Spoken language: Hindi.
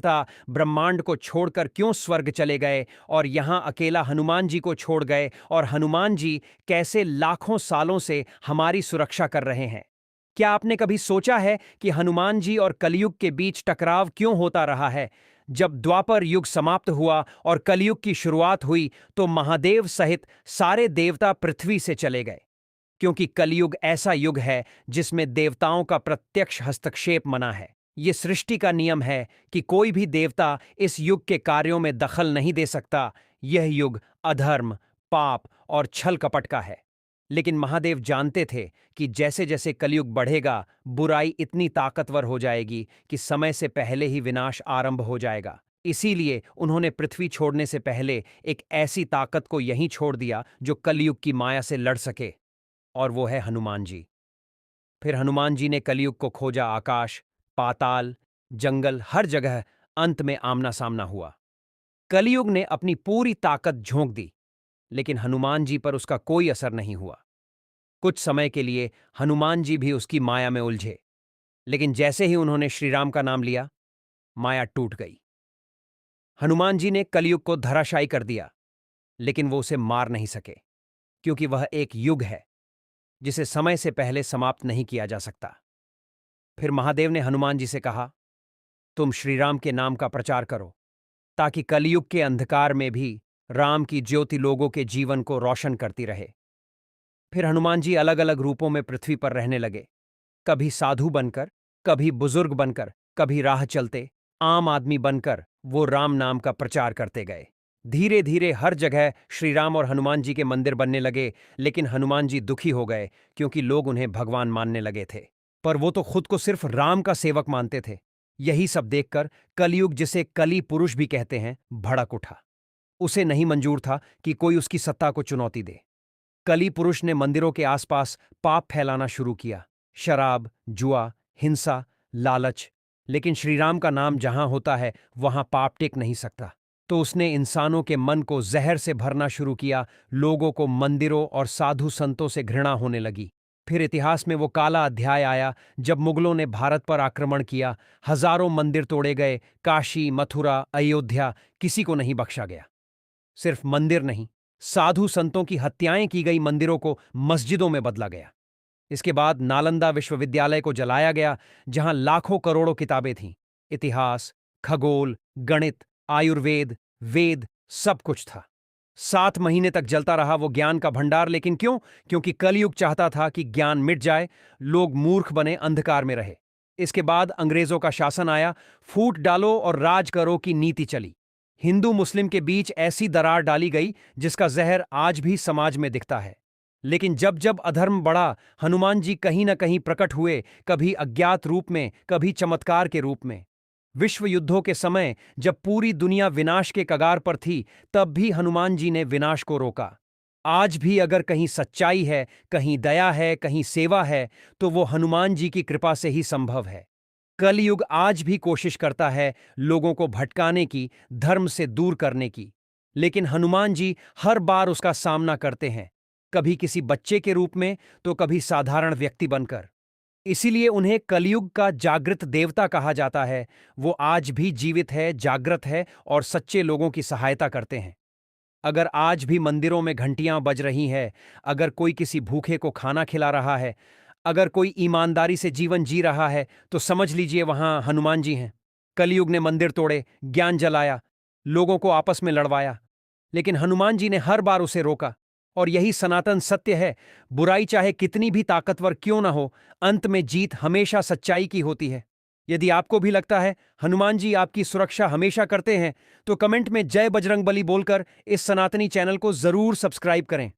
देवता ब्रह्मांड को छोड़कर क्यों स्वर्ग चले गए और यहाँ अकेला हनुमान जी को छोड़ गए, और हनुमान जी कैसे लाखों सालों से हमारी सुरक्षा कर रहे हैं। क्या आपने कभी सोचा है कि हनुमान जी और कलयुग के बीच टकराव क्यों होता रहा है? जब द्वापर युग समाप्त हुआ और कलयुग की शुरुआत हुई तो महादेव सहित सारे देवता पृथ्वी से चले गए, क्योंकि कलयुग ऐसा युग है जिसमें देवताओं का प्रत्यक्ष हस्तक्षेप मना है। ये सृष्टि का नियम है कि कोई भी देवता इस युग के कार्यों में दखल नहीं दे सकता। यह युग अधर्म, पाप और छल कपट का है। लेकिन महादेव जानते थे कि जैसे जैसे कलयुग बढ़ेगा, बुराई इतनी ताकतवर हो जाएगी कि समय से पहले ही विनाश आरंभ हो जाएगा। इसीलिए उन्होंने पृथ्वी छोड़ने से पहले एक ऐसी ताकत को यहीं छोड़ दिया जो कलयुग की माया से लड़ सके, और वो है हनुमान जी। फिर हनुमान जी ने कलयुग को खोजा, आकाश, पाताल, जंगल, हर जगह। अंत में आमना सामना हुआ। कलयुग ने अपनी पूरी ताकत झोंक दी, लेकिन हनुमान जी पर उसका कोई असर नहीं हुआ। कुछ समय के लिए हनुमान जी भी उसकी माया में उलझे, लेकिन जैसे ही उन्होंने श्री राम का नाम लिया, माया टूट गई। हनुमान जी ने कलयुग को धराशायी कर दिया, लेकिन वो उसे मार नहीं सके, क्योंकि वह एक युग है जिसे समय से पहले समाप्त नहीं किया जा सकता। फिर महादेव ने हनुमान जी से कहा, तुम श्री राम के नाम का प्रचार करो, ताकि कलयुग के अंधकार में भी राम की ज्योति लोगों के जीवन को रोशन करती रहे। फिर हनुमान जी अलग अलग रूपों में पृथ्वी पर रहने लगे, कभी साधु बनकर, कभी बुजुर्ग बनकर, कभी राह चलते आम आदमी बनकर वो राम नाम का प्रचार करते गए। धीरे धीरे हर जगह श्री राम और हनुमान जी के मंदिर बनने लगे, लेकिन हनुमान जी दुखी हो गए क्योंकि लोग उन्हें भगवान मानने लगे थे, पर वो तो खुद को सिर्फ राम का सेवक मानते थे। यही सब देखकर कलयुग, जिसे कली पुरुष भी कहते हैं, भड़क उठा। उसे नहीं मंजूर था कि कोई उसकी सत्ता को चुनौती दे। कली पुरुष ने मंदिरों के आसपास पाप फैलाना शुरू किया, शराब, जुआ, हिंसा, लालच। लेकिन श्रीराम का नाम जहां होता है वहां पाप टिक नहीं सकता। तो उसने इंसानों के मन को जहर से भरना शुरू किया। लोगों को मंदिरों और साधु संतों से घृणा होने लगी। फिर इतिहास में वो काला अध्याय आया जब मुगलों ने भारत पर आक्रमण किया। हजारों मंदिर तोड़े गए। काशी, मथुरा, अयोध्या, किसी को नहीं बख्शा गया। सिर्फ मंदिर नहीं, साधु संतों की हत्याएं की गई, मंदिरों को मस्जिदों में बदला गया। इसके बाद नालंदा विश्वविद्यालय को जलाया गया, जहां लाखों करोड़ों किताबें थीं। इतिहास, खगोल, गणित, आयुर्वेद, वेद, सब कुछ था। 7 महीने तक जलता रहा वो ज्ञान का भंडार। लेकिन क्यों? क्योंकि कलयुग चाहता था कि ज्ञान मिट जाए, लोग मूर्ख बने, अंधकार में रहे। इसके बाद अंग्रेजों का शासन आया। फूट डालो और राज करो की नीति चली। हिंदू मुस्लिम के बीच ऐसी दरार डाली गई जिसका जहर आज भी समाज में दिखता है। लेकिन जब जब अधर्म बढ़ा, हनुमान जी कहीं न कहीं प्रकट हुए, कभी अज्ञात रूप में, कभी चमत्कार के रूप में। विश्व युद्धों के समय जब पूरी दुनिया विनाश के कगार पर थी, तब भी हनुमान जी ने विनाश को रोका। आज भी अगर कहीं सच्चाई है, कहीं दया है, कहीं सेवा है, तो वो हनुमान जी की कृपा से ही संभव है। कलयुग आज भी कोशिश करता है लोगों को भटकाने की, धर्म से दूर करने की, लेकिन हनुमान जी हर बार उसका सामना करते हैं, कभी किसी बच्चे के रूप में, तो कभी साधारण व्यक्ति बनकर। इसीलिए उन्हें कलयुग का जागृत देवता कहा जाता है। वो आज भी जीवित है, जागृत है और सच्चे लोगों की सहायता करते हैं। अगर आज भी मंदिरों में घंटियां बज रही हैं, अगर कोई किसी भूखे को खाना खिला रहा है, अगर कोई ईमानदारी से जीवन जी रहा है, तो समझ लीजिए वहां हनुमान जी हैं। कलयुग ने मंदिर तोड़े, ज्ञान जलाया, लोगों को आपस में लड़वाया, लेकिन हनुमान जी ने हर बार उसे रोका। और यही सनातन सत्य है। बुराई चाहे कितनी भी ताकतवर क्यों ना हो, अंत में जीत हमेशा सच्चाई की होती है। यदि आपको भी लगता है हनुमान जी आपकी सुरक्षा हमेशा करते हैं, तो कमेंट में जय बजरंगबली बोलकर इस सनातनी चैनल को जरूर सब्सक्राइब करें।